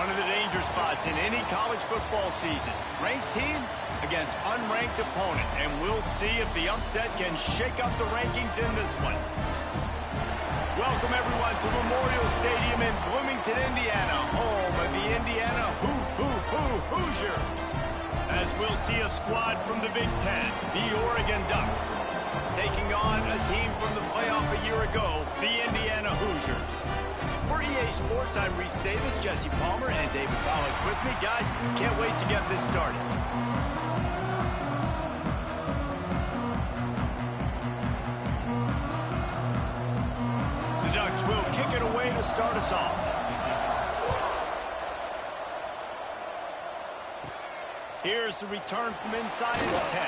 One of the danger spots in any college football season. Ranked team against unranked opponent. And we'll see if the upset can shake up the rankings in this one. Welcome, everyone, to Memorial Stadium in Bloomington, Indiana, home of the Indiana Hoosiers. As we'll see a squad from the Big Ten, the Oregon Ducks, taking on a team from the playoff a year ago, the Indiana Hoosiers. For EA Sports, I'm Reese Davis, Jesse Palmer, and David Pollack with me. Guys, can't wait to get this started. Will kick it away to start us off. Here's the return from inside his 10.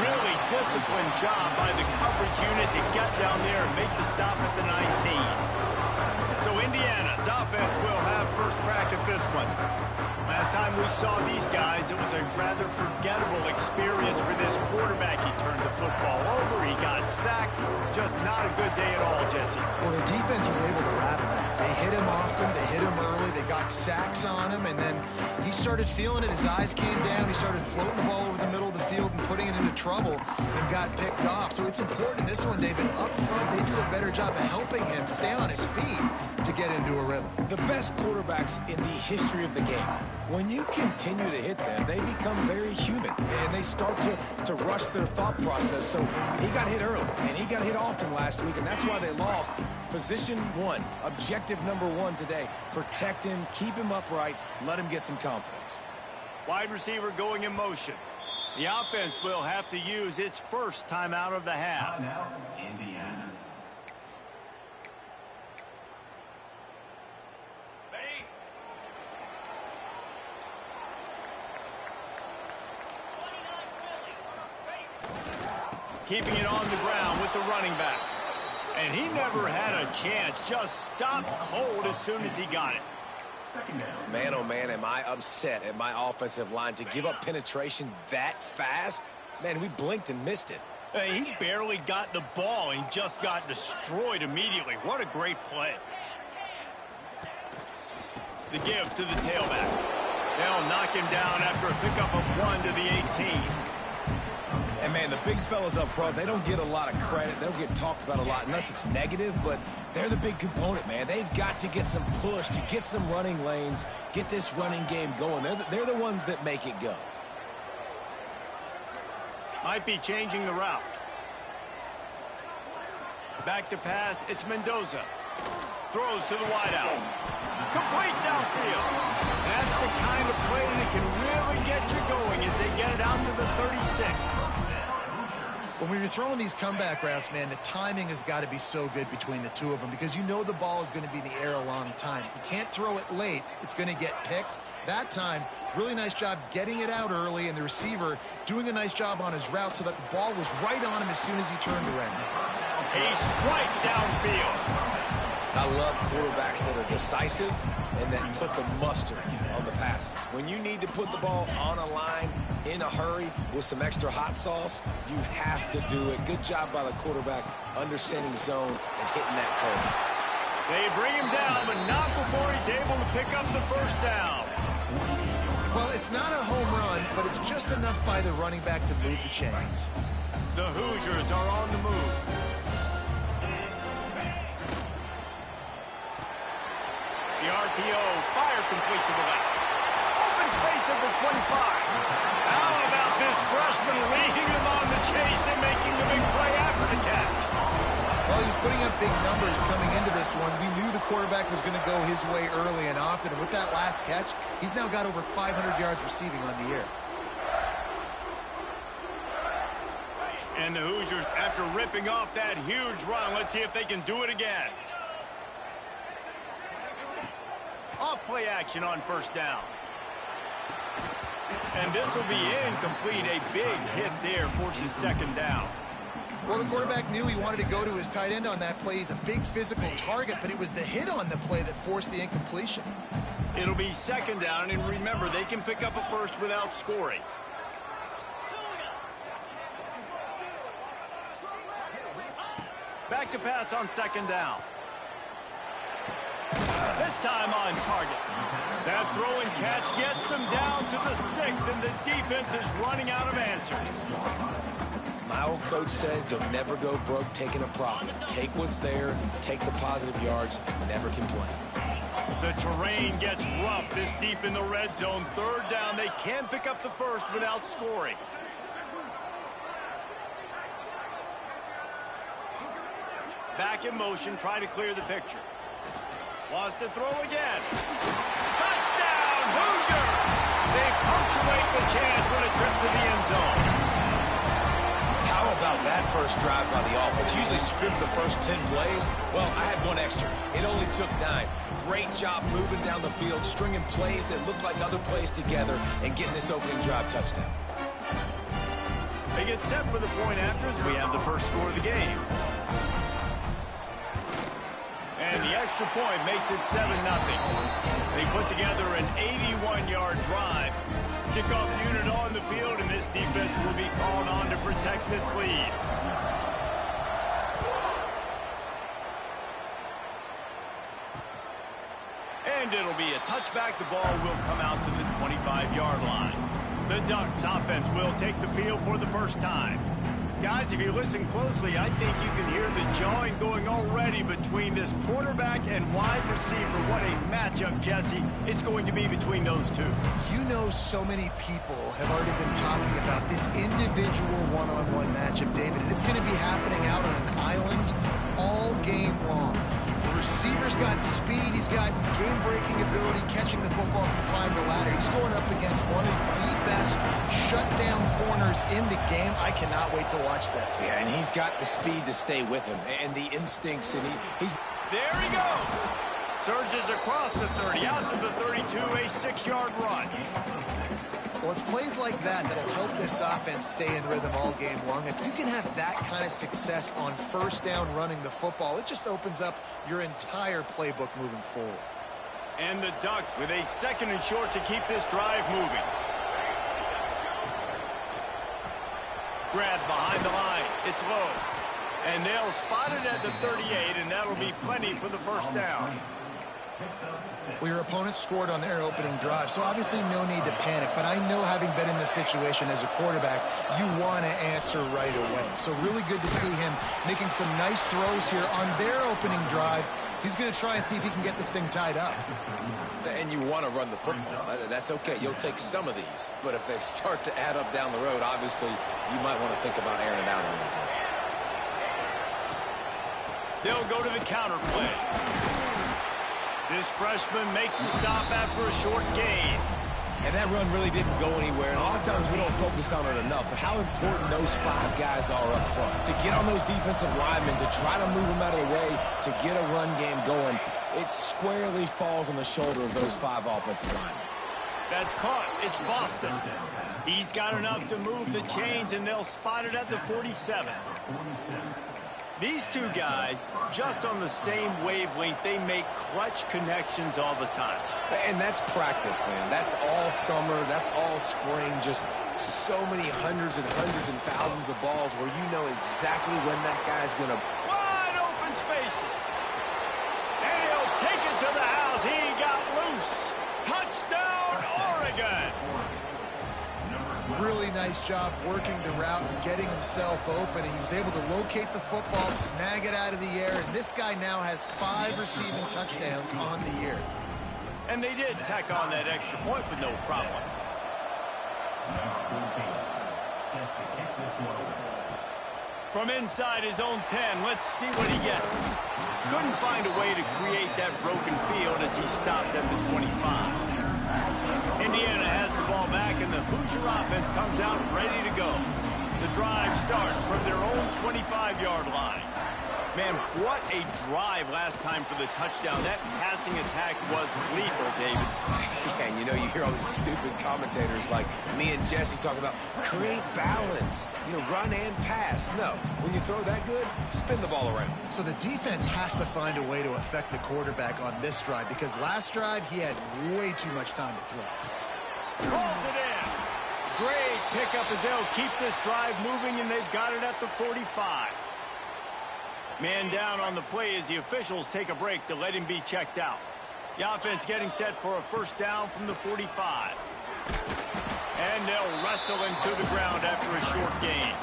Really disciplined job by the coverage unit to get down there and make the stop at the 19. So Indiana's offense will have first crack at this one. Last time we saw these guys, it was a rather forgettable experience for this quarterback. He turned the football over, he got sacked. Just not a good day at all, Jesse. Well, the defense was able to rattle him. They hit him often, they hit him early, they got sacks on him, and then he started feeling it. His eyes came down, he started floating the ball over the middle of the field and putting it into trouble and got picked off. So it's important in this one, David, up front, they do a better job of helping him stay on his feet to get into a rhythm. The best quarterbacks in the history of the game, when you continue to hit them, they become very human, and they start to rush their thought process. So he got hit early, and he got hit often last week, and that's why they lost. Position one, objective number one today, protect him, keep him upright, let him get some confidence. Wide receiver going in motion. The offense will have to use its first timeout of the half. Indiana. Keeping it on the ground with the running back. And he never had a chance. Just stopped cold as soon as he got it. Man, oh man, am I upset at my offensive line to give up penetration that fast? Man, we blinked and missed it. He barely got the ball and just got destroyed immediately. What a great play. The give to the tailback. They'll knock him down after a pickup of 1 to the 18. And, man, the big fellas up front, they don't get a lot of credit. They don't get talked about a lot unless it's negative, but they're the big component, man. They've got to get some push, to get some running lanes, get this running game going. They're the ones that make it go. Might be changing the route. Back to pass, it's Mendoza. Throws to the wideout. Complete downfield. That's the kind of play that can really get you going as they get it out to the 36. When you're throwing these comeback routes, man, the timing has got to be so good between the two of them because you know the ball is going to be in the air a long time. You can't throw it late. It's going to get picked. That time, really nice job getting it out early, and the receiver doing a nice job on his route so that the ball was right on him as soon as he turned around. A strike downfield. I love quarterbacks that are decisive and that put the mustard on the passes. When you need to put the ball on a line in a hurry with some extra hot sauce, you have to do it. Good job by the quarterback understanding zone and hitting that curve. They bring him down, but not before he's able to pick up the first down. Well, it's not a home run, but it's just enough by the running back to move the chains. The Hoosiers are on the move. The RPO, fire complete to the left. Open space at the 25. How about this freshman leading them on the chase and making the big play after the catch? Well, he was putting up big numbers coming into this one. We knew the quarterback was going to go his way early and often. And with that last catch, he's now got over 500 yards receiving on the year. And the Hoosiers, after ripping off that huge run, let's see if they can do it again. Off-play action on first down. And this will be incomplete. A big hit there forces second down. Well, the quarterback knew he wanted to go to his tight end on that play. He's a big physical target, but it was the hit on the play that forced the incompletion. It'll be second down, and remember, they can pick up a first without scoring. Back to pass on second down. This time on target. That throw and catch gets them down to the 6, and the defense is running out of answers. My old coach said you'll never go broke taking a profit. Take what's there, take the positive yards, never complain. The terrain gets rough this deep in the red zone. Third down, they can pick up the first without scoring. Back in motion, try to clear the picture. Wants to throw again. Touchdown, Hoosiers! They punctuate the chance with a trip to the end zone. How about that first drive by the offense? Usually script the first 10 plays. Well, I had one extra. It only took 9. Great job moving down the field, stringing plays that look like other plays together, and getting this opening drive touchdown. They get set for the point after as we have the first score of the game. And the extra point makes it 7-0. They put together an 81-yard drive. Kickoff unit on the field, and this defense will be called on to protect this lead. And it'll be a touchback. The ball will come out to the 25-yard line. The Ducks offense will take the field for the first time. Guys, if you listen closely, I think you can hear the jawing going already between this quarterback and wide receiver. What a matchup, Jesse, it's going to be between those two. You know, so many people have already been talking about this individual one-on-one matchup, David, and it's going to be happening out on an island all game long. The receiver's got speed, he's got game-breaking ability, catching the football, can climb the ladder. He's going up against one of the best shutdown corners in the game. I cannot wait to watch this. Yeah, and he's got the speed to stay with him, and the instincts, and he's... There he goes! Surges across the 30, out to the 32, a 6-yard run. Well, it's plays like that that'll help this offense stay in rhythm all game long. If you can have that kind of success on first down running the football, it just opens up your entire playbook moving forward. And the Ducks with a 2nd and short to keep this drive moving. Grab behind the line. It's low. And they'll spot it at the 38, and that'll be plenty for the first down. Well, your opponent scored on their opening drive, so obviously no need to panic. But I know, having been in this situation as a quarterback, you want to answer right away. So really good to see him making some nice throws here on their opening drive. He's going to try and see if he can get this thing tied up. And you want to run the football. That's okay. You'll take some of these. But if they start to add up down the road, obviously, you might want to think about airing it out a little bit. They'll go to the counter play. This freshman makes the stop after a short gain. And that run really didn't go anywhere. And a lot of times we don't focus on it enough, but how important those 5 guys are up front. To get on those defensive linemen, to try to move them out of the way, to get a run game going, it squarely falls on the shoulder of those 5 offensive linemen. That's caught. It's Boston. He's got enough to move the chains, and they'll spot it at the 47. These two guys, just on the same wavelength, they make clutch connections all the time. And that's practice, man. That's all summer. That's all spring. Just so many hundreds and thousands of balls where you know exactly when that guy's going to... Wide open spaces. And he'll take it to the house. He got loose. Touchdown, Oregon. Really nice job working the route and getting himself open. He was able to locate the football, snag it out of the air, and this guy now has 5 receiving touchdowns on the year. And they did tack on that extra point with no problem. From inside his own 10, let's see what he gets. Couldn't find a way to create that broken field as he stopped at the 25. Indiana has the ball back, and the Hoosier offense comes out ready to go. The drive starts from their own 25-yard line. Man, what a drive last time for the touchdown. That passing attack was lethal, David. Yeah, and you know, you hear all these stupid commentators like me and Jesse talking about create balance, you know, run and pass. No, when you throw that good, spin the ball around. So the defense has to find a way to affect the quarterback on this drive, because last drive he had way too much time to throw. Rolls it in. Great pickup as they'll keep this drive moving, and they've got it at the 45. Man down on the play as the officials take a break to let him be checked out. The offense getting set for a first down from the 45. And they'll wrestle him to the ground after a short gain.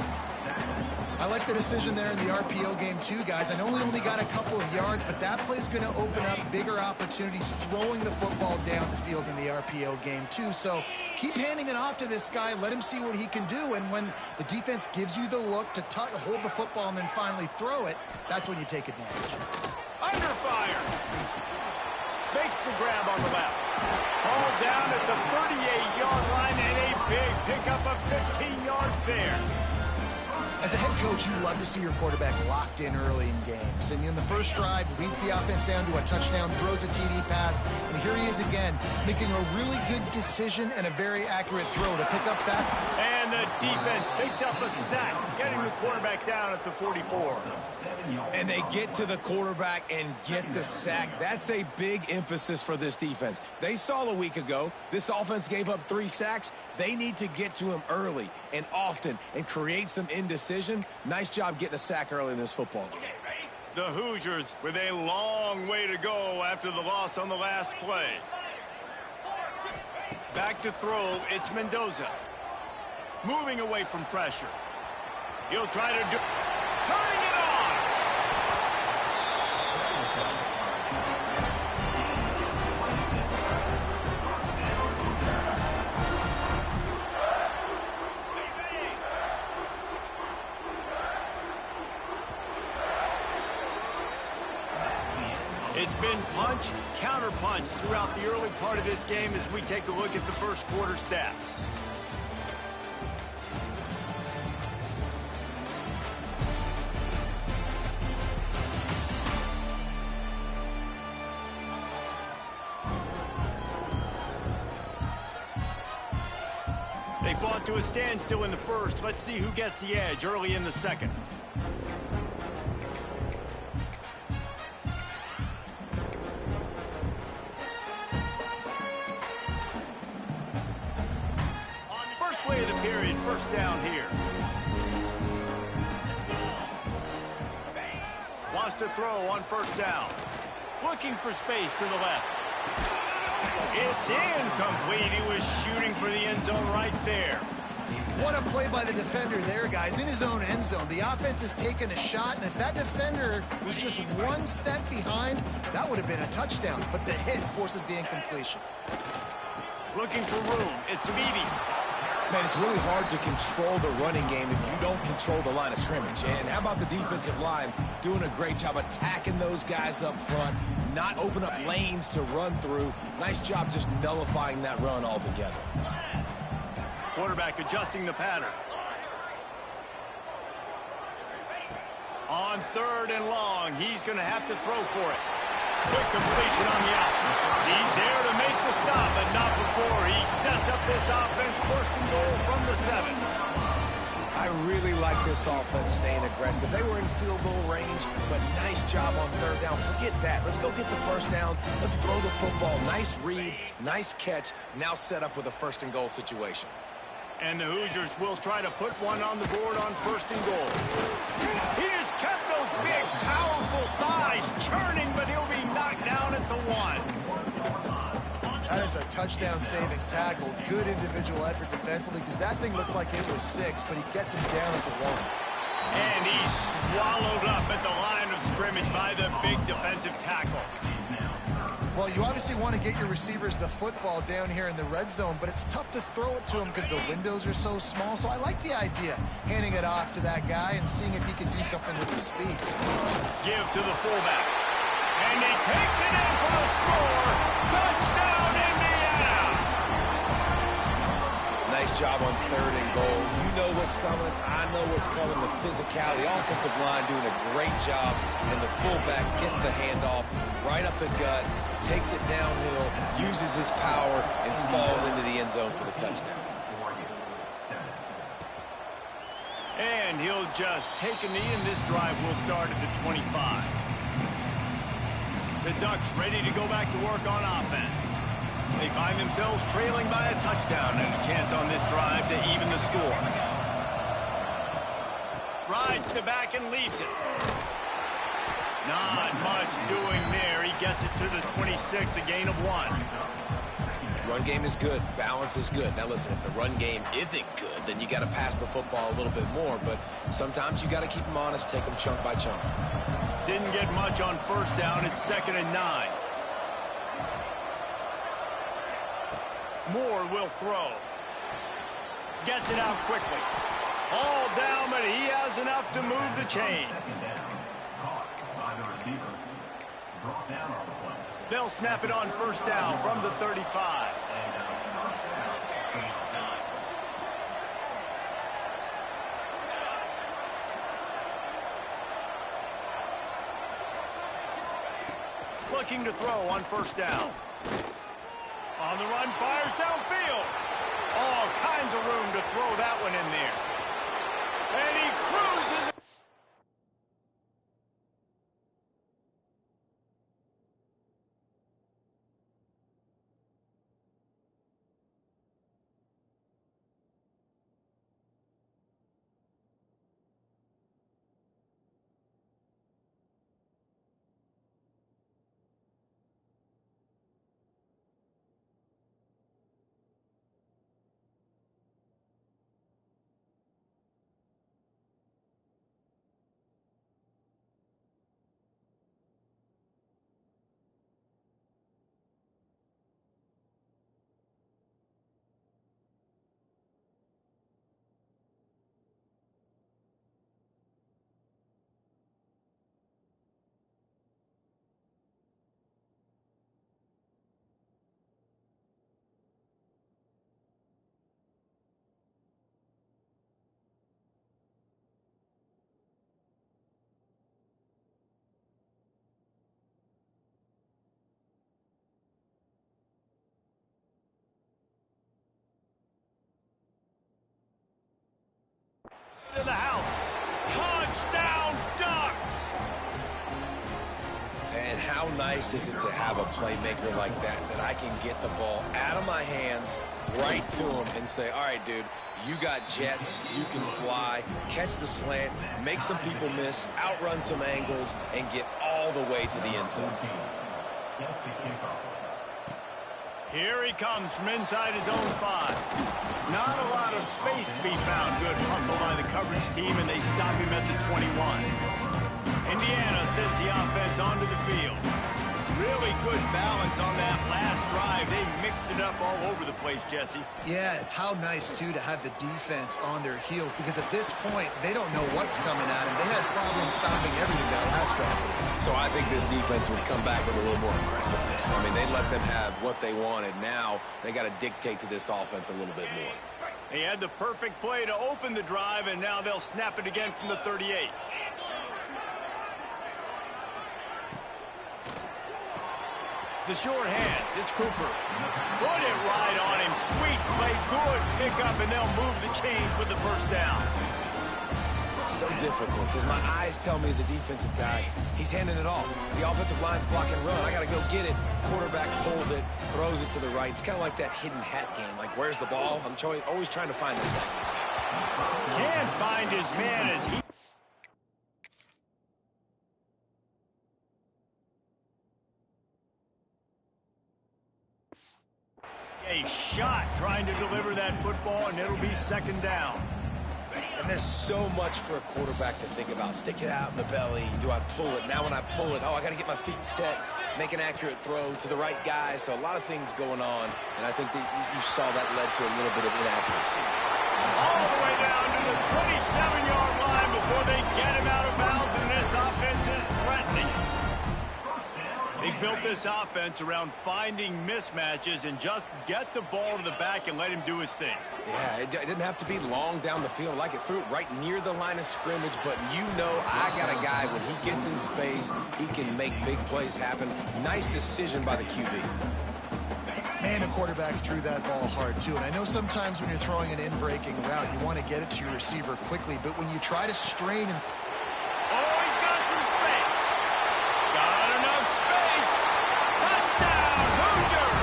I like the decision there in the RPO game too, guys. I know we only got a couple of yards, but that play is going to open up bigger opportunities throwing the football down the field in the RPO game too. So keep handing it off to this guy. Let him see what he can do. And when the defense gives you the look to hold the football and then finally throw it, that's when you take advantage. Under fire. Makes the grab on the left. Ball down at the 38-yard line and a big pickup of 15 yards there. As a head coach, you love to see your quarterback locked in early in games. And in the first drive, leads the offense down to a touchdown, throws a TD pass, and here he is again, making a really good decision and a very accurate throw to pick up that. And the defense picks up a sack, getting the quarterback down at the 44. And they get to the quarterback and get the sack. That's a big emphasis for this defense. They saw a week ago, this offense gave up 3 sacks. They need to get to him early and often and create some indecision. Nice job getting a sack early in this football game. The Hoosiers with a long way to go after the loss on the last play. Back to throw, it's Mendoza. Moving away from pressure. He'll try to do... Turning it on! It's been punch, counter punch throughout the early part of this game as we take a look at the first quarter stats. They fought to a standstill in the first. Let's see who gets the edge early in the second. Play of the period, first down here. Wants to throw on first down. Looking for space to the left. It's incomplete. He was shooting for the end zone right there. What a play by the defender there, guys. In his own end zone. The offense has taken a shot, and if that defender was just one step behind, that would have been a touchdown. But the hit forces the incompletion. Looking for room. It's Beebe. Man, it's really hard to control the running game if you don't control the line of scrimmage. And how about the defensive line doing a great job attacking those guys up front, not open up lanes to run through. Nice job just nullifying that run altogether. Quarterback adjusting the pattern. On 3rd and long, he's going to have to throw for it. Quick completion on the out. He's there to make the stop, but not before he sets up this offense. First and goal from the 7. I really like this offense staying aggressive. They were in field goal range, but nice job on 3rd down. Forget that. Let's go get the first down. Let's throw the football. Nice read, nice catch. Now set up with a first and goal situation. And the Hoosiers will try to put one on the board on 1st and goal. He has kept those big, powerful thighs churning, but he'll be knocked down at the 1. That is a touchdown-saving tackle. Good individual effort defensively, because that thing looked like it was 6, but he gets him down at the 1. And he's swallowed up at the line of scrimmage by the big defensive tackle. Well, you obviously want to get your receivers the football down here in the red zone, but it's tough to throw it to them because the windows are so small. So I like the idea, handing it off to that guy and seeing if he can do something with his speed. Give to the fullback. And he takes it in for a score. Touchdown, Indiana! Nice job on 3rd and goal. You know what's coming. I know what's coming. The physicality, the offensive line doing a great job, and the fullback gets the handoff right up the gut, takes it downhill, uses his power, and falls into the end zone for the touchdown. And he'll just take a knee, and this drive will start at the 25. The Ducks ready to go back to work on offense. They find themselves trailing by a touchdown and a chance on this drive to even the score. Rides to back and leaves it. Not much doing there. He gets it to the 26, a gain of 1. Run game is good. Balance is good. Now, listen, if the run game isn't good, then you got to pass the football a little bit more. But sometimes you got to keep them honest, take them chunk by chunk. Didn't get much on first down. It's 2nd and 9. Moore will throw. Gets it out quickly. All down, but he has enough to move the chains. They'll snap it on first down from the 35. Looking to throw on first down. On the run, fires downfield. All kinds of room to throw that one in there. And he cruises. To the house. Touchdown, Ducks! And how nice is it to have a playmaker like that I can get the ball out of my hands right to him and say, all right, dude, you got jets, you can fly, catch the slant, make some people miss, outrun some angles, and get all the way to the end zone. Here he comes from inside his own 5. Not a lot of space to be found. Good hustle by the coverage team, and they stop him at the 21. Indiana sends the offense onto the field. Really good balance on that last drive. They mixed it up all over the place, Jesse. Yeah, how nice, too, to have the defense on their heels, because at this point, they don't know what's coming at them. They had problems stopping everything that last drive. So I think this defense would come back with a little more aggressiveness. I mean, they let them have what they wanted. Now they got to dictate to this offense a little bit more. They had the perfect play to open the drive, and now they'll snap it again from the 38. The short hands, it's Cooper. Put it right on him. Sweet play, good pickup, and they'll move the chains with the first down. So difficult because my eyes tell me as a defensive guy, he's handing it off. The offensive line's blocking run. I got to go get it. Quarterback pulls it, throws it to the right. It's kind of like that hidden hat game. Like, where's the ball? I'm always trying to find that guy. Can't find his man as he... A shot trying to deliver that football, and it'll be second down. And there's so much for a quarterback to think about. Stick it out in the belly. Do I pull it? Now when I pull it, I got to get my feet set, make an accurate throw to the right guy. So a lot of things going on, and I think that you saw that led to a little bit of inaccuracy. All the way down to the 27-yard line before they get him out of bounds, and this offense is threatening. They built this offense around finding mismatches and just get the ball to the back and let him do his thing. Yeah, it didn't have to be long down the field. Like it threw it right near the line of scrimmage, but you know I got a guy, when he gets in space, he can make big plays happen. Nice decision by the QB. Man, the quarterback threw that ball hard, too. And I know sometimes when you're throwing an in-breaking route, you want to get it to your receiver quickly, but when you try to strain and... Oh, he's got some space. Got enough space. Touchdown, Hoosiers.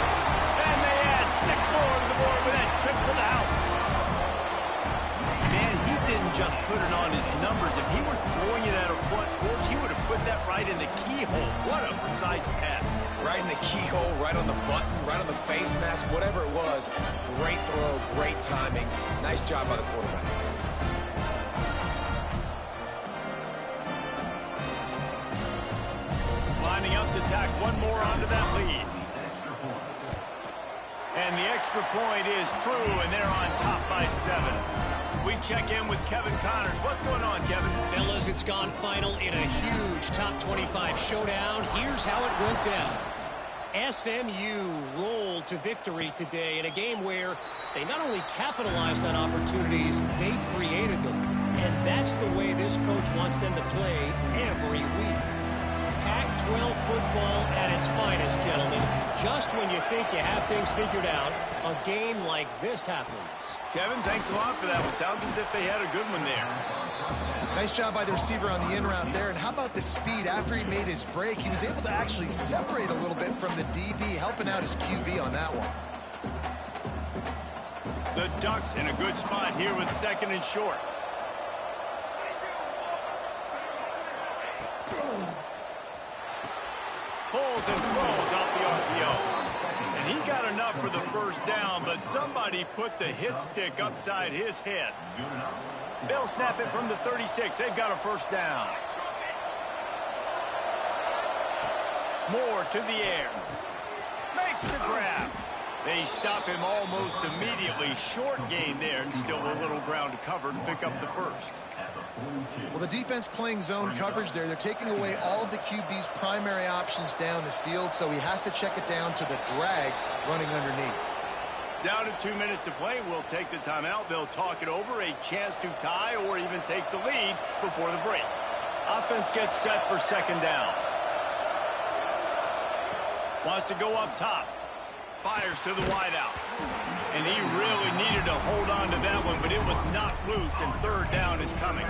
And they add 6 more to the board with that trip to the house. Man, he didn't just put it on his numbers. If he were throwing it at a front porch, he would have put that right in the key keyhole. What a precise pass. Right in the keyhole, right on the button, right on the face mask, whatever it was. Great throw, great timing. Nice job by the quarterback. Lining up to tack one more onto that lead. And the extra point is true, and they're on top by 7. We check in with Kevin Connors. What's going on, Kevin? Fellas, it's gone final in a huge top 25 showdown. Here's how it went down. SMU rolled to victory today in a game where they not only capitalized on opportunities, they created them. And that's the way this coach wants them to play every week. Pac-12 football at its finest, gentlemen. Just when you think you have things figured out, a game like this happens. Kevin, thanks a lot for that one. Sounds as if they had a good one there. Nice job by the receiver on the in route there. And how about the speed? After he made his break, he was able to actually separate a little bit from the DB, helping out his QB on that one. The Ducks in a good spot here with 2nd and short. Pulls and throws off the RPO. And he got enough for the first down, but somebody put the hit stick upside his head. They'll snap it from the 36. They've got a first down. Moore to the air. Makes the grab. They stop him almost immediately. Short gain there, and still a little ground to cover to pick up the first. Well, the defense playing zone coverage there. They're taking away all of the QB's primary options down the field, so he has to check it down to the drag running underneath. Down to 2 minutes to play. We'll take the timeout. They'll talk it over. A chance to tie or even take the lead before the break. Offense gets set for 2nd down. Wants to go up top. Fires to the wideout. And he really needed to hold on to that one, but it was not loose, and 3rd down is coming.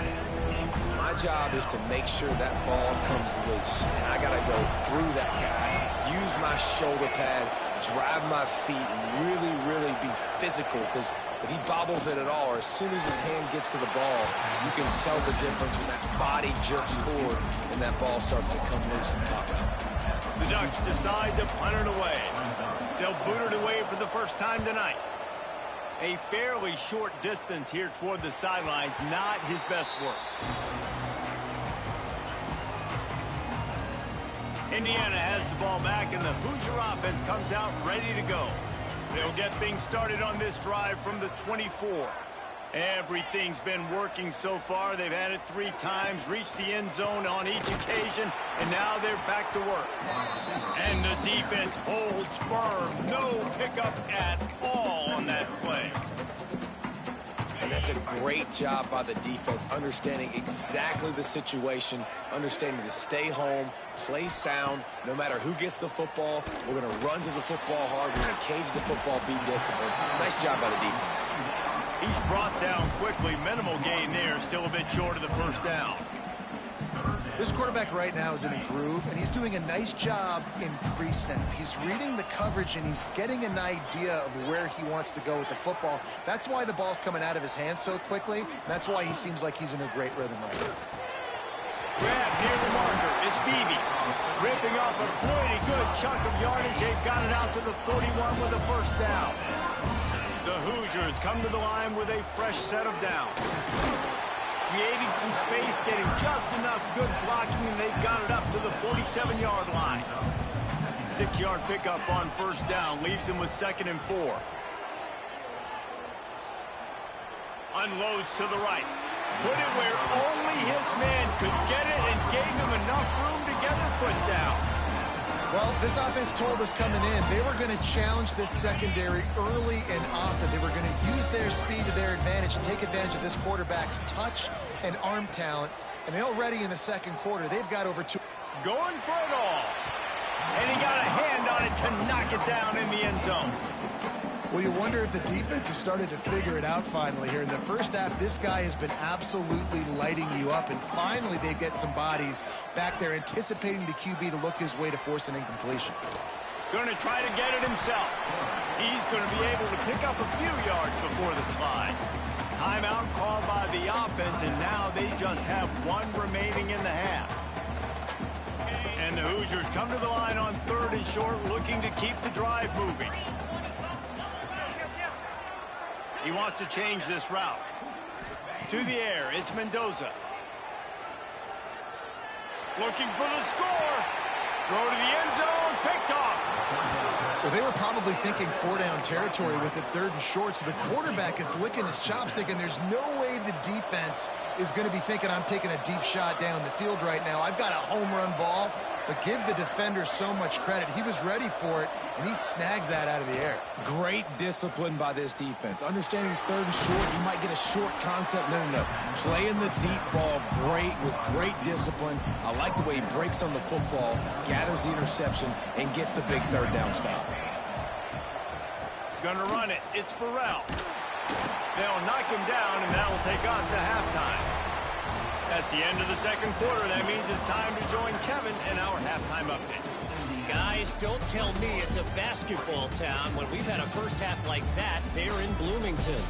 My job is to make sure that ball comes loose. And I got to go through that guy, use my shoulder pad, drive my feet, and really be physical, because if he bobbles it at all, or as soon as his hand gets to the ball, you can tell the difference when that body jerks forward and that ball starts to come loose and pop out. The Ducks decide to punt it away. They'll boot it away for the first time tonight. A fairly short distance here toward the sidelines, not his best work. Indiana has the ball back, and the Hoosier offense comes out ready to go. They'll get things started on this drive from the 24. Everything's been working so far. They've had it 3 times, reached the end zone on each occasion, and now they're back to work. And the defense holds firm. No pickup at all on that play. And that's a great job by the defense, understanding exactly the situation, understanding to stay home, play sound. No matter who gets the football, we're going to run to the football hard. We're going to cage the football, be disciplined. Nice job by the defense. He's brought down quickly. Minimal gain there. Still a bit short of the first down. This quarterback right now is in a groove, and he's doing a nice job in pre-snap. He's reading the coverage, and he's getting an idea of where he wants to go with the football. That's why the ball's coming out of his hands so quickly. That's why he seems like he's in a great rhythm right now. Grab near the marker. It's Beebe. Ripping off a pretty good chunk of yardage. They've got it out to the 41 with a first down. The Hoosiers come to the line with a fresh set of downs. Creating some space, getting just enough good blocking, and they've got it up to the 47-yard line. 6-yard pickup on first down, leaves them with 2nd and 4. Unloads to the right. Put it where only his man could get it, and gave him enough room to get the foot down. Well, this offense told us coming in they were going to challenge this secondary early and often. They were going to use their speed to their advantage and take advantage of this quarterback's touch and arm talent. And already in the 2nd quarter, they've got over 2. Going for it all. And he got a hand on it to knock it down in the end zone. Well, you wonder if the defense has started to figure it out finally here. In the first half, this guy has been absolutely lighting you up, and finally they get some bodies back there anticipating the QB to look his way to force an incompletion. Going to try to get it himself. He's going to be able to pick up a few yards before the slide. Timeout called by the offense, and now they just have 1 remaining in the half. And And the Hoosiers come to the line on 3rd and short, looking to keep the drive moving. He wants to change this route. To the air, it's Mendoza. Looking for the score. Throw to the end zone, picked off. Well, they were probably thinking 4-down territory with it 3rd and short, so the quarterback is licking his chops thinking there's no way the defense is going to be thinking I'm taking a deep shot down the field right now. I've got a home run ball, but give the defender so much credit. He was ready for it, and he snags that out of the air. Great discipline by this defense. Understanding it's 3rd and short, you might get a short concept. No. Playing the deep ball with great discipline. I like the way he breaks on the football, gathers the interception, and gets the big 3rd down stop. Gonna run it. It's Burrell. They'll knock him down, and that will take us to halftime. That's the end of the 2nd quarter. That means it's time to join Kevin in our halftime update. Guys, don't tell me it's a basketball town when we've had a first half like that there in Bloomington.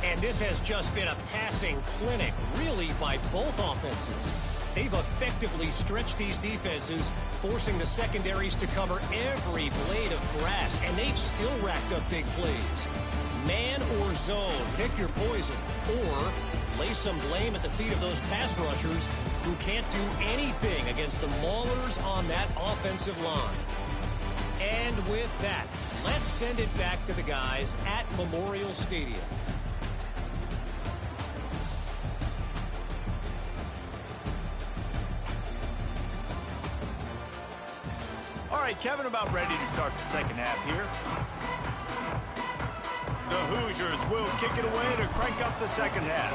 And this has just been a passing clinic, really, by both offenses. They've effectively stretched these defenses, forcing the secondaries to cover every blade of grass, and they've still racked up big plays. Man or zone, pick your poison, or lay some blame at the feet of those pass rushers who can't do anything against the maulers on that offensive line. And with that, let's send it back to the guys at Memorial Stadium. All right, Kevin, about ready to start the 2nd half here. The Hoosiers will kick it away to crank up the 2nd half.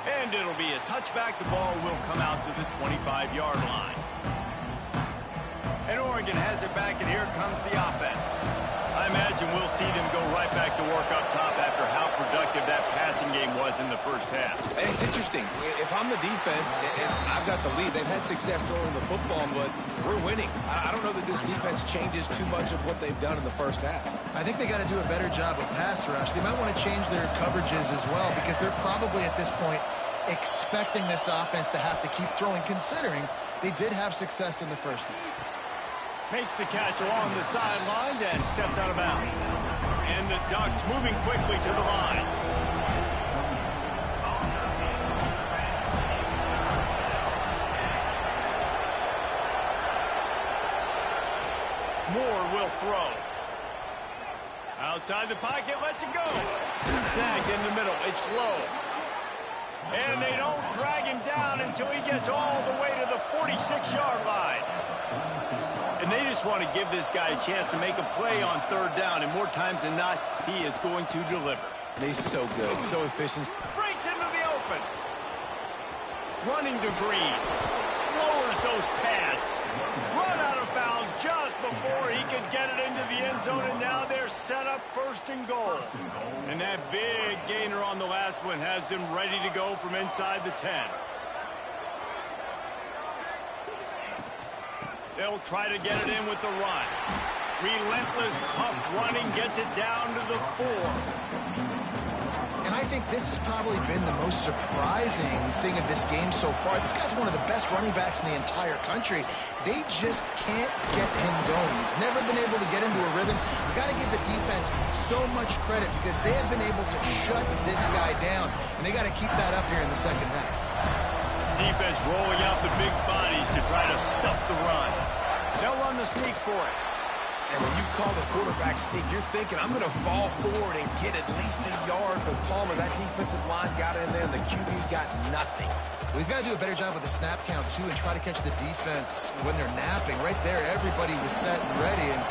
And it'll be a touchback. The ball will come out to the 25-yard line. And Oregon has it back, and here comes the offense. I imagine we'll see them go right back to work up top after how productive that passing game was in the first half. And it's interesting. If I'm the defense and I've got the lead, they've had success throwing the football, but we're winning. I don't know that this defense changes too much of what they've done in the first half. I think they got to do a better job of pass rush. They might want to change their coverages as well, because they're probably at this point expecting this offense to have to keep throwing, considering they did have success in the first half. Makes the catch along the sidelines and steps out of bounds. And the Ducks moving quickly to the line. Moore will throw. Outside the pocket, lets it go. Snag in the middle. It's low. And they don't drag him down until he gets all the way to the 46-yard line. And they just want to give this guy a chance to make a play on 3rd down, and more times than not, he is going to deliver. He's so good, so efficient. Breaks into the open. Running to Green. Lowers those pads. Run out of bounds just before he could get it into the end zone, and now they're set up 1st and goal. And that big gainer on the last one has them ready to go from inside the 10. They'll try to get it in with the run. Relentless, tough running gets it down to the 4. And I think this has probably been the most surprising thing of this game so far. This guy's one of the best running backs in the entire country. They just can't get him going. He's never been able to get into a rhythm. You got to give the defense so much credit, because they have been able to shut this guy down, and they got to keep that up here in the 2nd half. Defense rolling out the big bodies to try to stuff the run. They'll run the sneak for it. And when you call the quarterback sneak, you're thinking, I'm going to fall forward and get at least a yard. But Palmer, that defensive line got in there, and the QB got nothing. Well, he's got to do a better job with the snap count, too, and try to catch the defense when they're napping. Right there, everybody was set and ready. And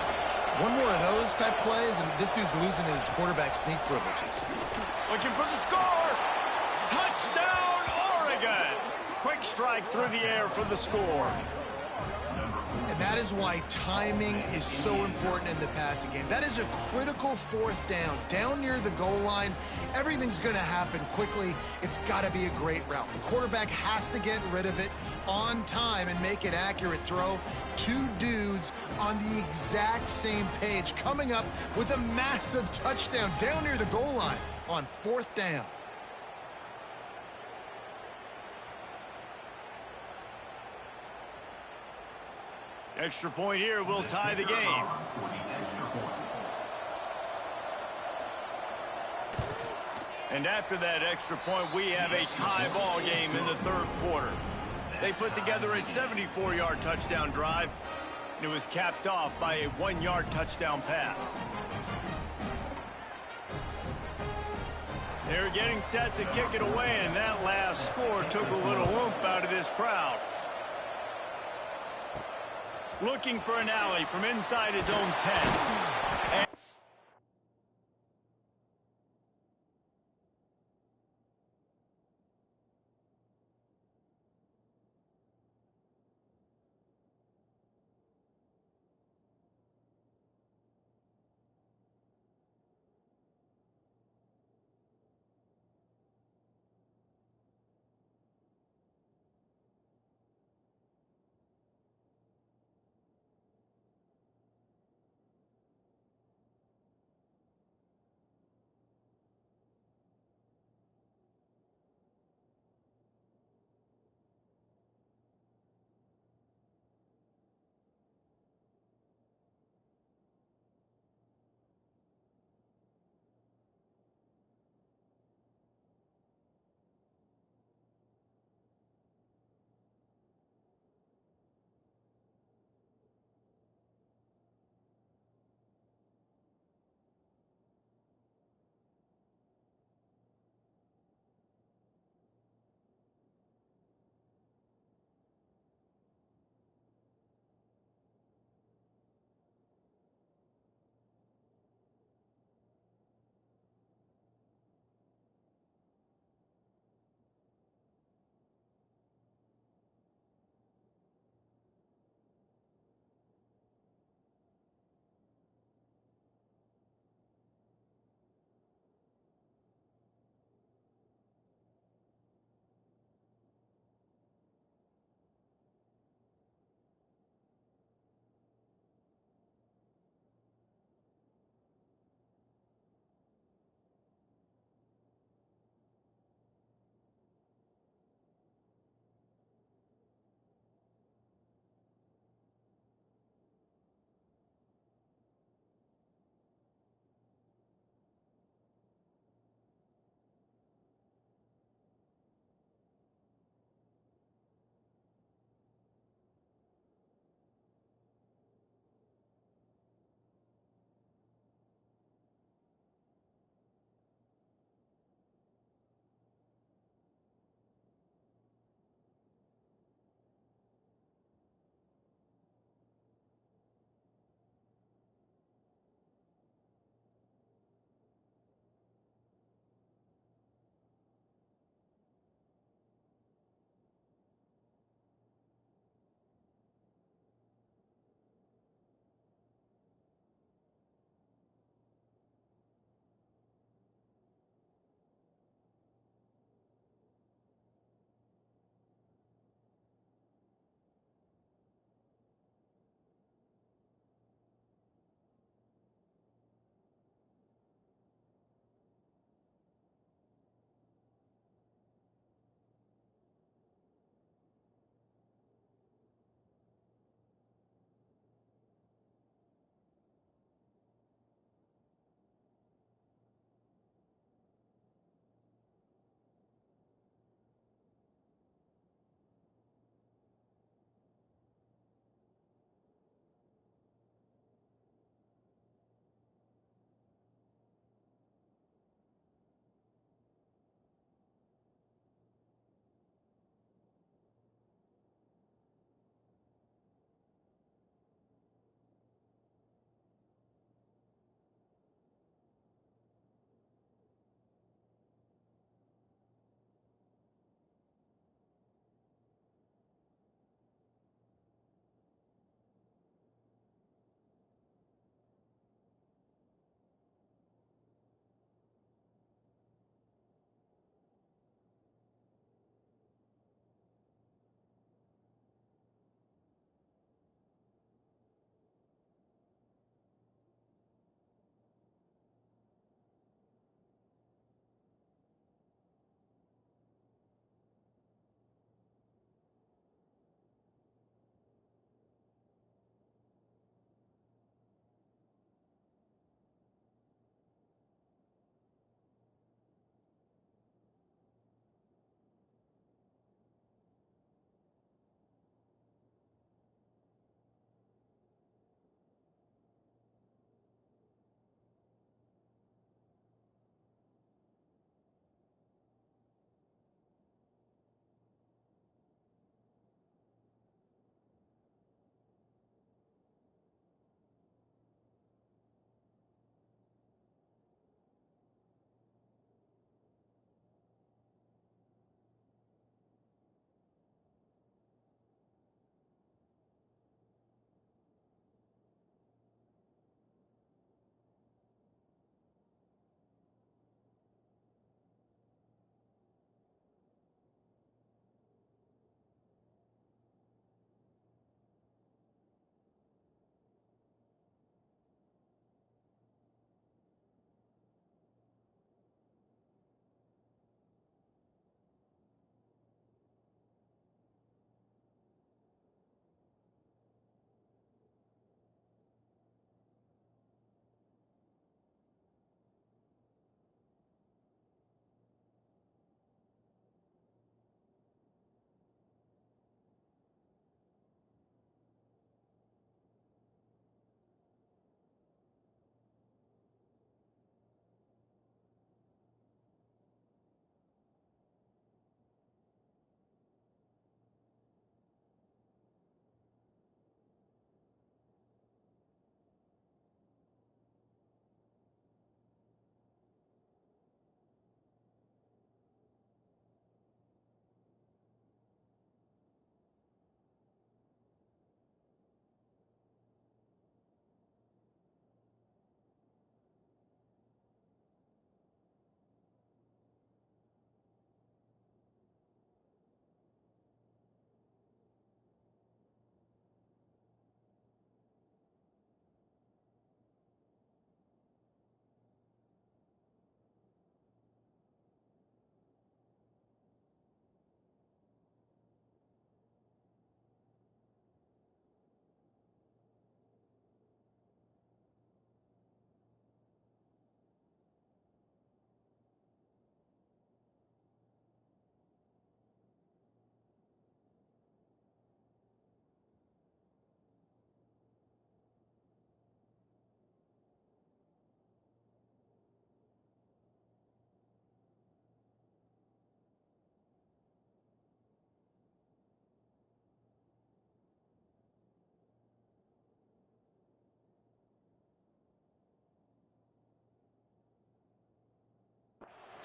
one more of those type plays, and this dude's losing his quarterback sneak privileges. Looking for the score. Touchdown, Oregon. Quick strike through the air for the score. And that is why timing is so important in the passing game. That is a critical 4th down. Down near the goal line, everything's going to happen quickly. It's got to be a great route. The quarterback has to get rid of it on time and make an accurate throw. 2 dudes on the exact same page, coming up with a massive touchdown down near the goal line on 4th down. Extra point here will tie the game. And after that extra point, we have a tie ball game in the third quarter. They put together a 74-yard touchdown drive, and it was capped off by a 1-yard touchdown pass. They're getting set to kick it away, and that last score took a little oomph out of this crowd. Looking for an alley from inside his own 10.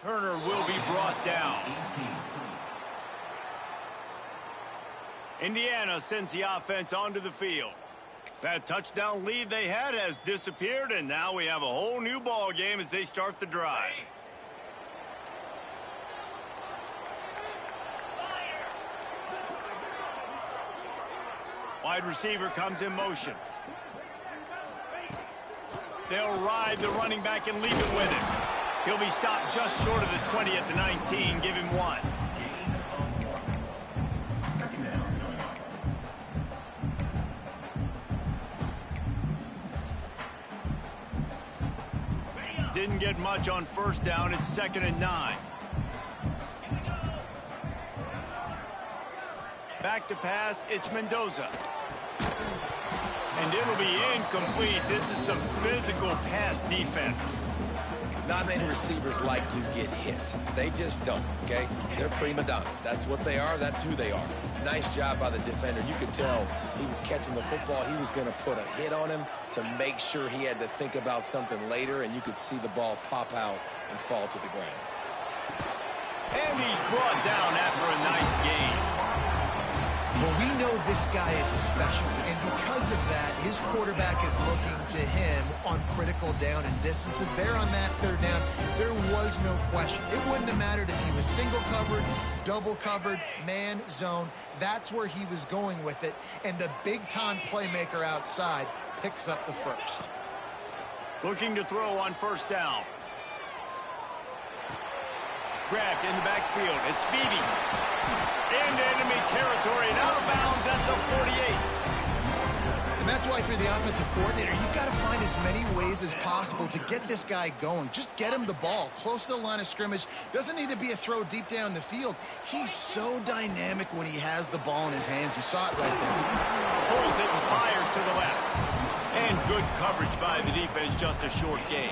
Turner will be brought down. Indiana sends the offense onto the field. That touchdown lead they had has disappeared, and now we have a whole new ball game as they start the drive. Wide receiver comes in motion. They'll ride the running back and leave it with him. He'll be stopped just short of the 20 at the 19. Give him 1. Didn't get much on first down. It's 2nd and 9. Back to pass. It's Mendoza. And it'll be incomplete. This is some physical pass defense. Not many receivers like to get hit. They just don't, okay? They're prima donnas. That's what they are. That's who they are. Nice job by the defender. You could tell he was catching the football. He was going to put a hit on him to make sure he had to think about something later, and you could see the ball pop out and fall to the ground. And he's brought down after a nice gain. Well, we know this guy is special, and because of that, his quarterback is looking to him on critical down and distances. There on that 3rd down, there was no question. It wouldn't have mattered if he was single covered, double covered, man, zone. That's where he was going with it, and the big-time playmaker outside picks up the first. Looking to throw on first down. Grabbed in the backfield. It's Beebe. Into enemy territory and out of bounds at the 48. And that's why if you're the offensive coordinator, you've got to find as many ways as possible to get this guy going. Just get him the ball close to the line of scrimmage. Doesn't need to be a throw deep down the field. He's so dynamic when he has the ball in his hands. You saw it right there. Pulls it and fires to the left. And good coverage by the defense, just a short gain.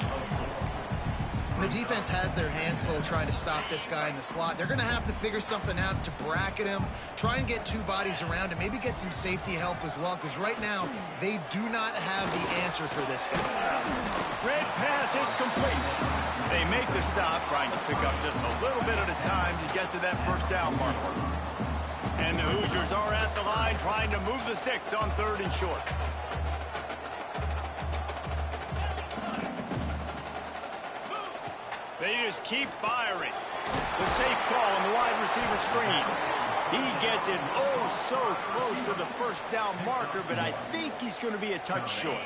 The defense has their hands full trying to stop this guy in the slot. They're going to have to figure something out to bracket him, try and get 2 bodies around him, maybe get some safety help as well, because right now they do not have the answer for this guy. Red pass, it's complete. They make the stop, trying to pick up just a little bit at a time to get to that first down marker. And the Hoosiers are at the line trying to move the sticks on 3rd and short. They just keep firing. The safe call on the wide receiver screen. He gets it oh so close to the first down marker, but I think he's going to be a touch short.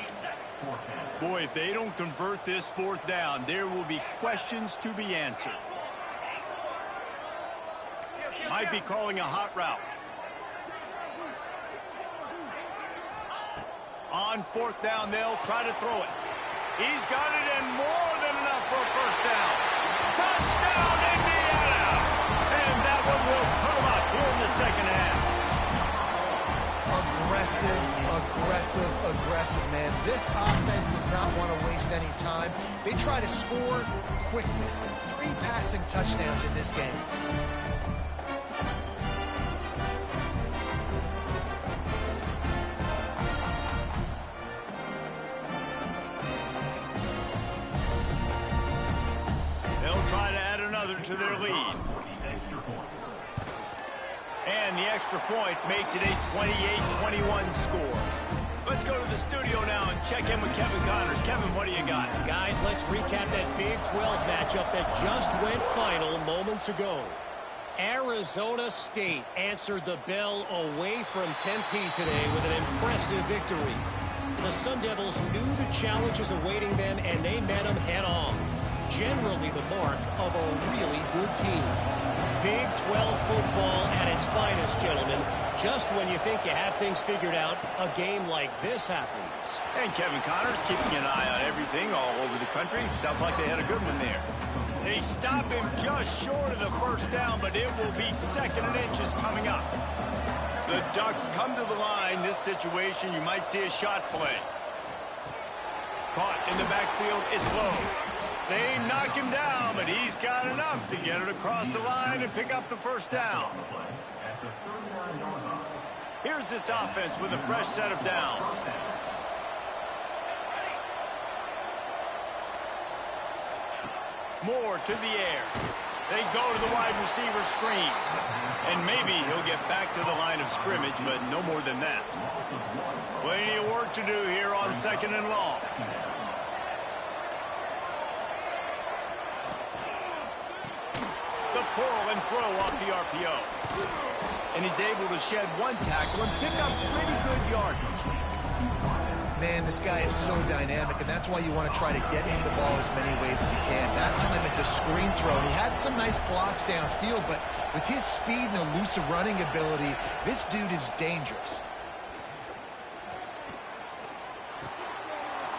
Boy, if they don't convert this 4th down, there will be questions to be answered. Might be calling a hot route. On 4th down, they'll try to throw it. He's got it and more than enough for a first down. Touchdown, Indiana! And that one will put them up here in the 2nd half. Aggressive, man. This offense does not want to waste any time. They try to score quickly. 3 passing touchdowns in this game. To their lead. And the extra point makes it a 28-21 score. Let's go to the studio now and check in with Kevin Connors. Kevin, what do you got? Guys, let's recap that Big 12 matchup that just went final moments ago. Arizona State answered the bell away from Tempe today with an impressive victory. The Sun Devils knew the challenges awaiting them, and they met them head-on. Generally the mark of a really good team. Big 12 football at its finest, gentlemen. Just when you think you have things figured out, a game like this happens. And Kevin Connors keeping an eye on everything all over the country. Sounds like they had a good one there. They stop him just short of the first down, but it will be 2nd and inches coming up. The Ducks come to the line. This situation, you might see a shot play. Caught in the backfield, it's low. They knock him down, but he's got enough to get it across the line and pick up the first down. Here's this offense with a fresh set of downs. More to the air. They go to the wide receiver screen. And maybe he'll get back to the line of scrimmage, but no more than that. Plenty of work to do here on 2nd and long. The pull and throw off the RPO. And he's able to shed one tackle and pick up pretty good yardage. Man, this guy is so dynamic, and that's why you want to try to get him the ball as many ways as you can. That time it's a screen throw. He had some nice blocks downfield, but with his speed and elusive running ability, this dude is dangerous.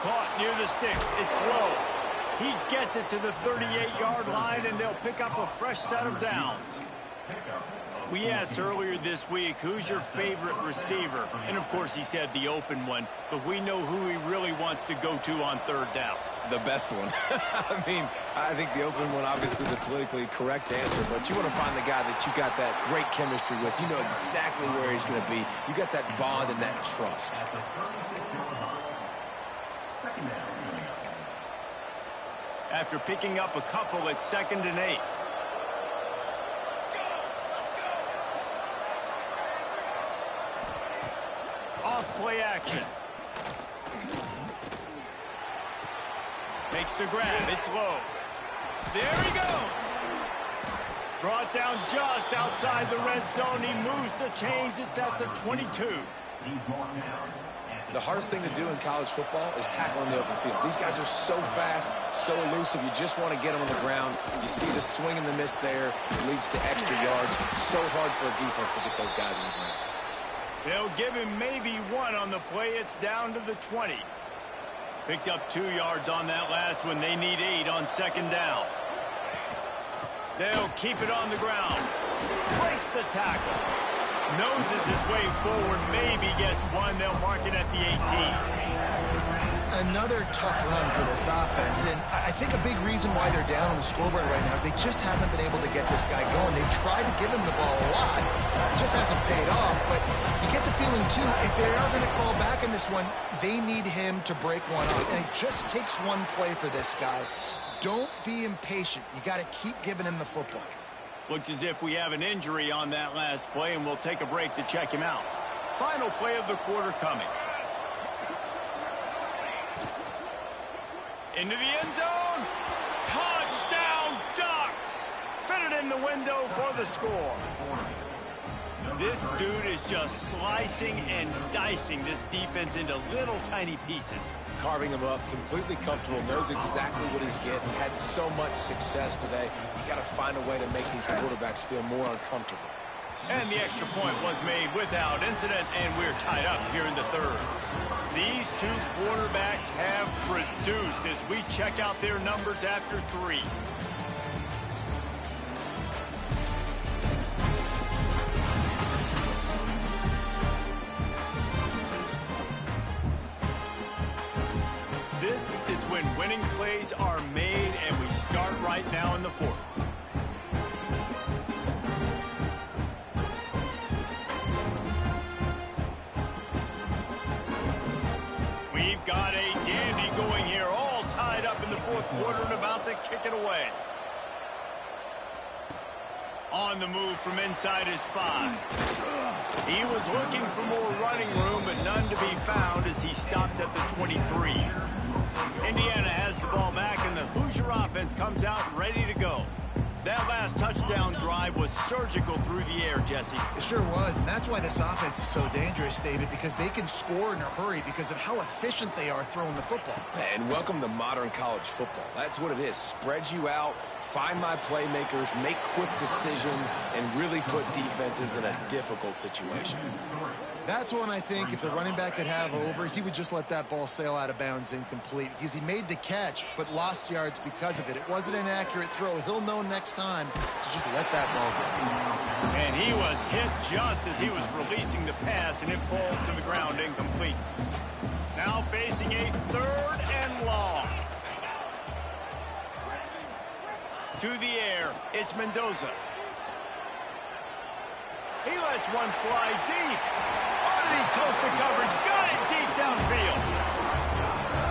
Caught near the sticks. It's low. He gets it to the 38-yard line, and they'll pick up a fresh set of downs. We asked earlier this week, who's your favorite receiver? And, of course, he said the open one, but we know who he really wants to go to on 3rd down. The best one. I mean, I think the open one, obviously the politically correct answer, but you want to find the guy that you got that great chemistry with. You know exactly where he's going to be. You got that bond and that trust. After picking up a couple at 2nd and 8. Off-play action. Makes the grab. It's low. There he goes. Brought down just outside the red zone. He moves the chains. It's at the 22. The hardest thing to do in college football is tackle in the open field. These guys are so fast, so elusive. You just want to get them on the ground. You see the swing and the miss there. It leads to extra yards. So hard for a defense to get those guys in the ground. They'll give him maybe one on the play. It's down to the 20. Picked up 2 yards on that last one. They need 8 on 2nd down. They'll keep it on the ground. Breaks the tackle. Noses his way forward. Maybe gets one. They'll mark it at the 18. Another tough run for this offense, and I think a big reason why they're down on the scoreboard right now is they just haven't been able to get this guy going. They've tried to give him the ball a lot. It just hasn't paid off, but you get the feeling, too, if they are going to crawl back in this one, they need him to break one off, and it just takes one play for this guy. Don't be impatient. You got to keep giving him the football. Looks as if we have an injury on that last play, and we'll take a break to check him out. Final play of the quarter coming. Into the end zone. Touchdown, Ducks! Fitted in the window for the score. This dude is just slicing and dicing this defense into little tiny pieces. Carving him up, completely comfortable, knows exactly what he's getting, had so much success today. You got to find a way to make these quarterbacks feel more uncomfortable. And the extra point was made without incident, and we're tied up here in the 3rd. These 2 quarterbacks have produced as we check out their numbers after 3. This is when winning plays are made, and we start right now in the 4th. We've got a dandy going here, all tied up in the 4th quarter and about to kick it away. On the move from inside his 5. He was looking for more running room, but none to be found as he stopped at the 23. Indiana has the ball back, and the Hoosier offense comes out ready to go. That last touchdown drive was surgical through the air, Jesse. It sure was, and that's why this offense is so dangerous, David, because they can score in a hurry because of how efficient they are throwing the football. And welcome to modern college football. That's what it is. Spread you out, find my playmakers, make quick decisions, and really put defenses in a difficult situation. That's one I think if the running back could have over, he would just let that ball sail out of bounds incomplete because he made the catch but lost yards because of it. It wasn't an accurate throw. He'll know next time to just let that ball go. And he was hit just as he was releasing the pass, and it falls to the ground incomplete. Now facing a 3rd and long. To the air, it's Mendoza. He lets one fly deep. Oh, did he toast the coverage? Got it deep downfield.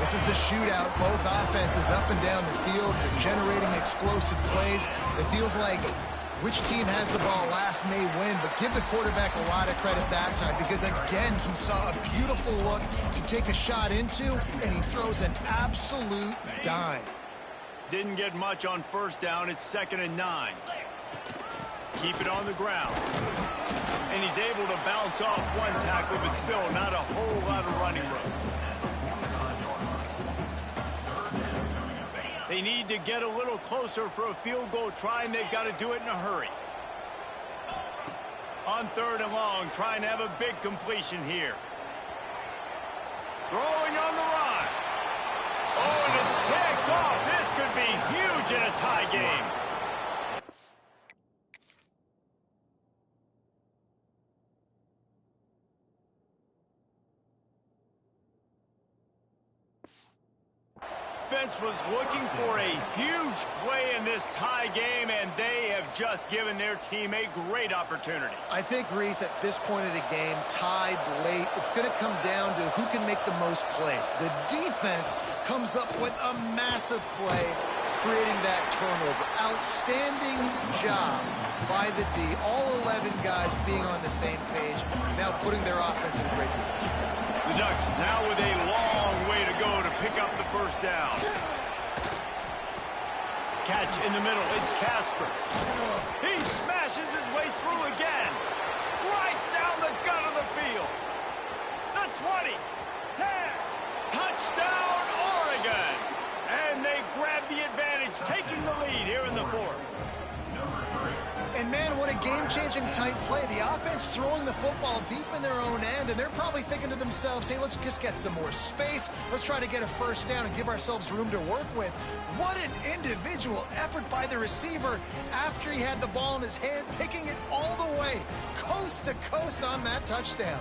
This This is a shootout. Both offenses up and down the field. They're generating explosive plays. It feels like which team has the ball last may win, but give the quarterback a lot of credit that time because, again, he saw a beautiful look to take a shot into, and he throws an absolute dime. Didn't get much on first down. It's 2nd and 9. Keep it on the ground. And he's able to bounce off one tackle, but still not a whole lot of running room. They need to get a little closer for a field goal try, and they've got to do it in a hurry. On 3rd and long, trying to have a big completion here. Throwing on the run. Oh, and it's picked off. This could be huge in a tie game. Defense was looking for a huge play in this tie game, and they have just given their team a great opportunity. I think, Reese, at this point of the game, tied late, it's going to come down to who can make the most plays. The defense comes up with a massive play, creating that turnover. Outstanding job by the D. All 11 guys being on the same page, now putting their offense in great position. The Ducks now with a long way to go to pick up the first down. Catch in the middle. It's Casper. He smashes his way through again. Right down the gut of the field. The 20. 10. Touchdown, Oregon. And they grab the advantage, taking the lead here in the 4th. And, man, what a game-changing type play. The offense throwing the football deep in their own end, and they're probably thinking to themselves, hey, let's just get some more space. Let's try to get a first down and give ourselves room to work with. What an individual effort by the receiver after he had the ball in his hand, taking it all the way, coast to coast on that touchdown.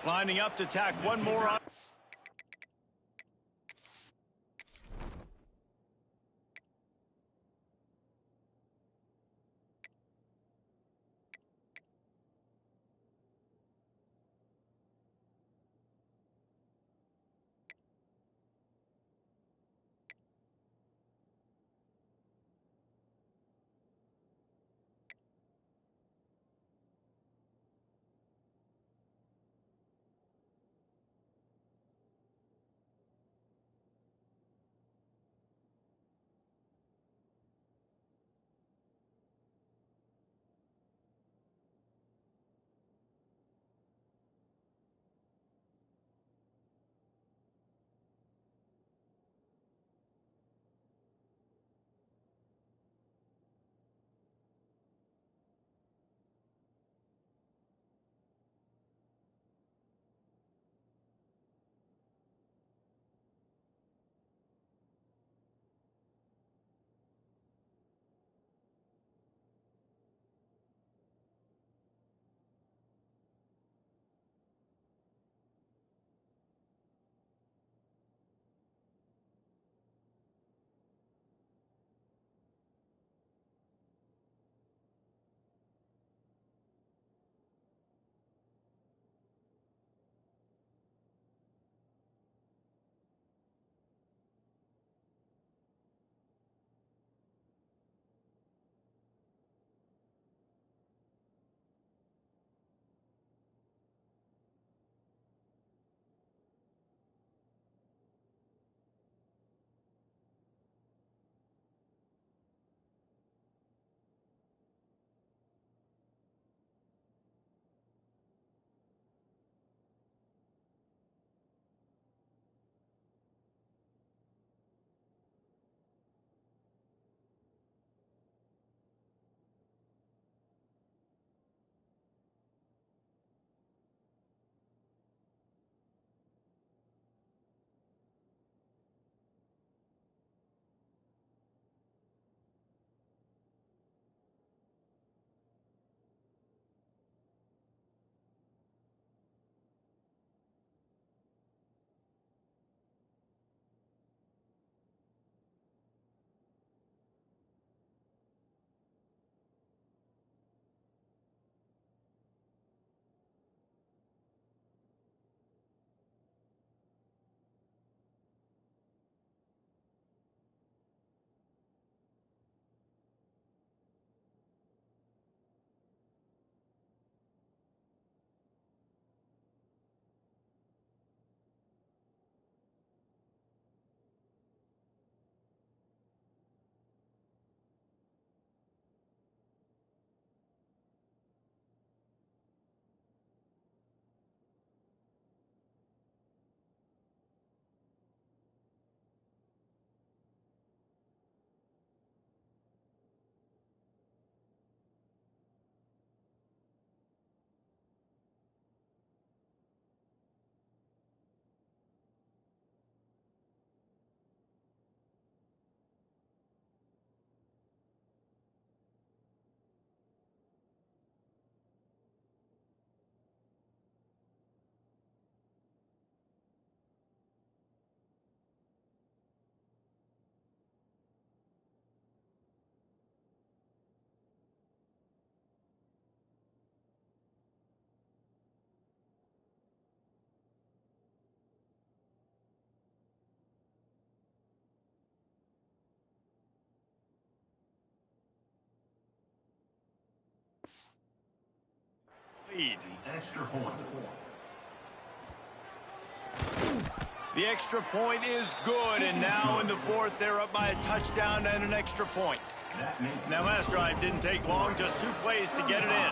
Lining up to tack one more on. lead. The extra point is good, and now in the fourth, they're up by a touchdown and an extra point. Now, last drive didn't take long, just 2 plays to get it in.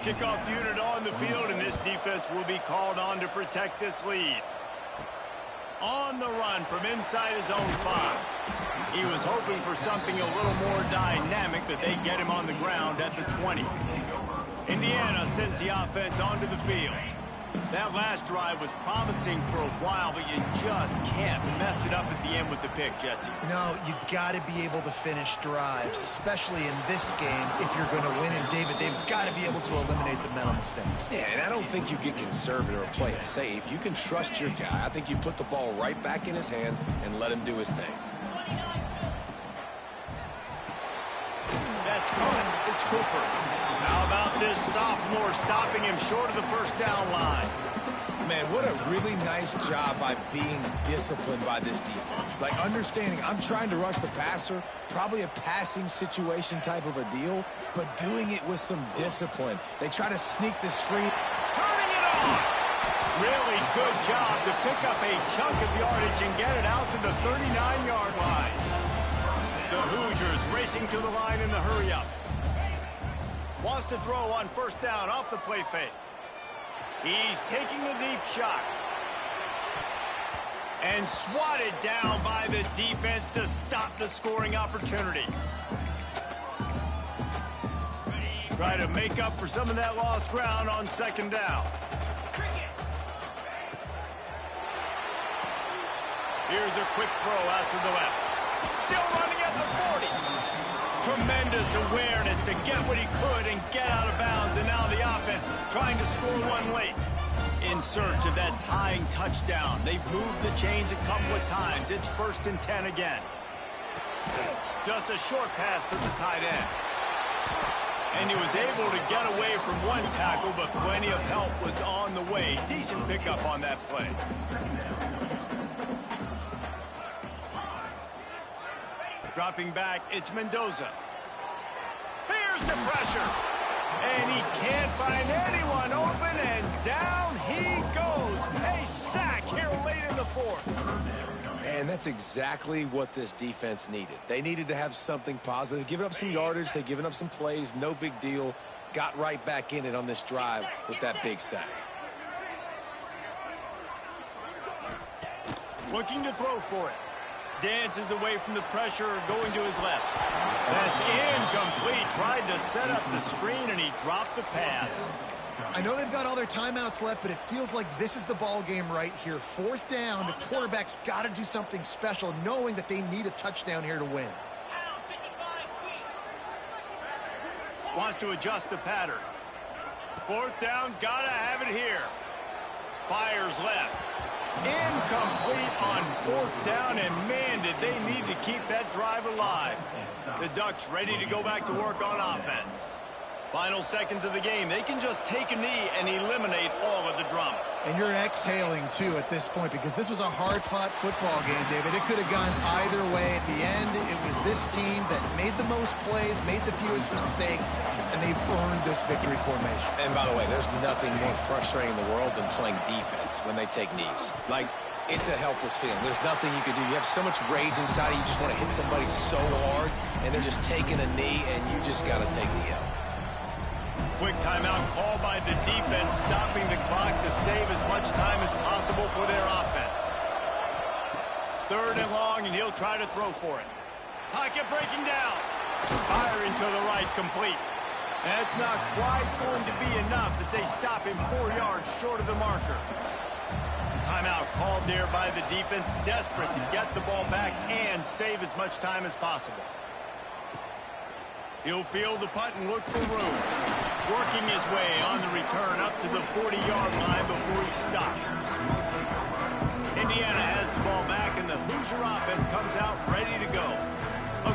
Kickoff unit on the field, and this defense will be called on to protect this lead. On the run from inside his own 5. He was hoping for something a little more dynamic, but they get him on the ground at the 20. Indiana sends the offense onto the field. That last drive was promising for a while, but you just can't mess it up at the end with the pick, Jesse. No, you got to be able to finish drives, especially in this game if you're going to win. And, David, they've got to be able to eliminate the mental mistakes. Yeah, and I don't think you get conservative or play it safe. You can trust your guy. I think you put the ball right back in his hands and let him do his thing. That's caught. It's Cooper. How about this sophomore stopping him short of the first down line? Man, what a really nice job by being disciplined by this defense. Like, understanding I'm trying to rush the passer, probably a passing situation type of a deal, but doing it with some discipline. They try to sneak the screen. Turning it on! Really good job to pick up a chunk of yardage and get it out to the 39-yard line. The Hoosiers racing to the line in the hurry-up. Wants to throw on first down off the play fake. He's taking a deep shot. And swatted down by the defense to stop the scoring opportunity. Try to make up for some of that lost ground on second down. Here's a quick throw out to the left. Still running at the 40. Tremendous awareness to get what he could and get out of bounds, and now the offense trying to score one late. In search of that tying touchdown. They've moved the chains a couple of times. It's 1st and 10 again. Just a short pass to the tight end. And he was able to get away from one tackle, but plenty of help was on the way. Decent pickup on that play. Dropping back, it's Mendoza. Here's the pressure. And he can't find anyone open, and down he goes. A sack here late in the fourth. And that's exactly what this defense needed. They needed to have something positive. Giving up some yardage, they've given up some plays, no big deal. Got right back in it on this drive with that big sack. Looking to throw for it. Dances away from the pressure, going to his left. That's incomplete. Tried to set up the screen, and he dropped the pass. I know they've got all their timeouts left, but it feels like this is the ball game right here. 4th down, the quarterback's got to do something special, knowing that they need a touchdown here to win. Wants to adjust the pattern. 4th down, gotta have it here. Fires left. Incomplete on 4th down, and man, did they need to keep that drive alive. The Ducks ready to go back to work on offense. Final seconds of the game. They can just take a knee and eliminate all of the drama. And you're exhaling, too, at this point, because this was a hard-fought football game, David. It could have gone either way. At the end, it was this team that made the most plays, made the fewest mistakes, and they've earned this victory formation. And by the way, there's nothing more frustrating in the world than playing defense when they take knees. Like, it's a helpless feeling. There's nothing you can do. You have so much rage inside you. You just want to hit somebody so hard, and they're just taking a knee, and you just got to take the L. Quick timeout call by the defense, stopping the clock to save as much time as possible for their offense. 3rd and long, and he'll try to throw for it. Pocket breaking down. Firing to the right, complete. That's not quite going to be enough as they stop him 4 yards short of the marker. Timeout called there by the defense, desperate to get the ball back and save as much time as possible. He'll field the punt and look for room. Working his way on the return up to the 40-yard line before he stopped. Indiana has the ball back, and the Hoosier offense comes out ready to go.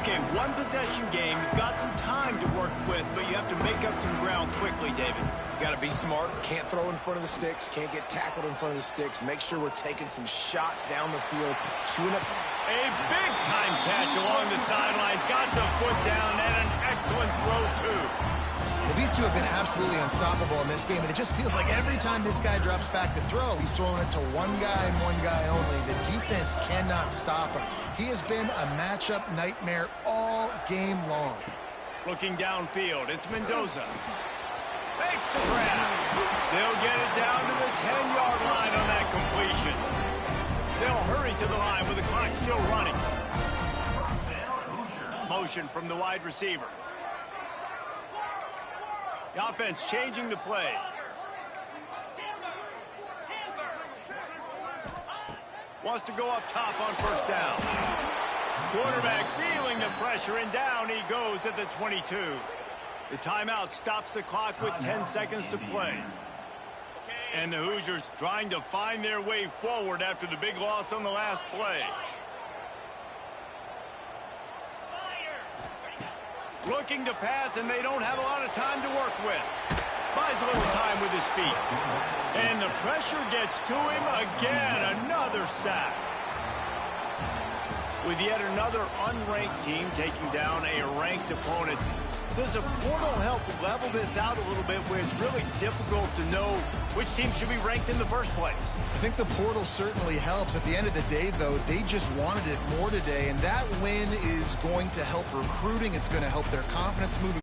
Okay, one-possession game. You've got some time to work with, but you have to make up some ground quickly, David. Got to be smart. Can't throw in front of the sticks. Can't get tackled in front of the sticks. Make sure we're taking some shots down the field. Chewing up. A big-time catch along the sidelines. Got the foot down and an excellent throw, too. The These two have been absolutely unstoppable in this game, and it just feels like every time this guy drops back to throw, he's throwing it to one guy and one guy only. The defense cannot stop him. He has been a matchup nightmare all game long. Looking downfield, it's Mendoza. Makes the grab. They'll get it down to the 10-yard line on that completion. They'll hurry to the line with the clock still running. Motion from the wide receiver. The offense changing the play. Wants to go up top on first down. Quarterback feeling the pressure, and down he goes at the 22. The timeout stops the clock with 10 seconds to play. And the Hoosiers trying to find their way forward after the big loss on the last play. Looking to pass, and they don't have a lot of time to work with. Buys a little time with his feet. And the pressure gets to him again. Another sack. With yet another unranked team taking down a ranked opponent, does a portal help level this out a little bit where it's really difficult to know which team should be ranked in the first place? I think the portal certainly helps. At the end of the day, though, they just wanted it more today, and that win is going to help recruiting. It's going to help their confidence moving